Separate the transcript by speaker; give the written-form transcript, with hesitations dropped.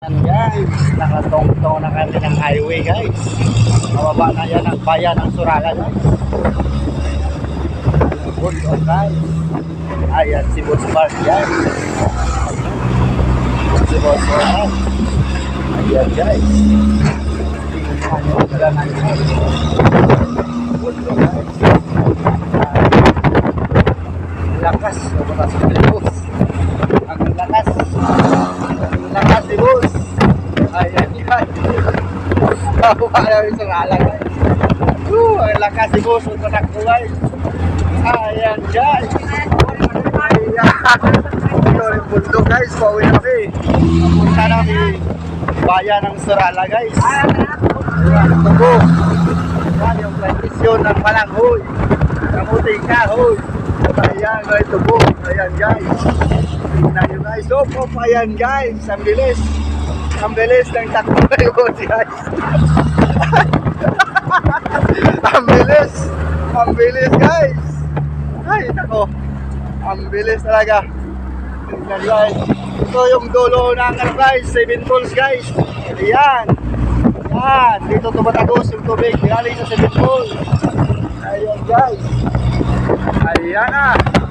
Speaker 1: Guys, nakatongtong na kami ng highway guys. Mababa na yan ang bayan ng Surala guys. Bundok guys. Ayan si Boss Park yan. Si Boss Park. Ayan guys. Tingnan nyo guys. Bundok guys. Lakas. Lakas si Boss. Ang lakas. Lakas si Boss. Ayan guys. Bawa na yung Surala guys. Ang lakas si Boss. Ang tanak ko guys. Ayan guys. Ayan. Ito yung bundok guys. Pauwi na kami. Punta na kami bayan ng Surala guys. Ayan. Tubo. Ayan yung plantisyon ng Malanghoy. Kamuting kahoy. Ayan guys. Tubo. Ayan guys. Tingnan nyo guys. Ayan guys. Ang bilis. Ang bilis ng takbo ngayon guys. Ang bilis. Ang bilis guys. Ay nako. Ang bilis talaga. Tingnan guys. Ito yung dulo ng ano guys. 7 falls guys. Ayan. Ayan. Dito tumatagos yung tubig. Galing sa 7 falls. Ayan guys. Ayan na.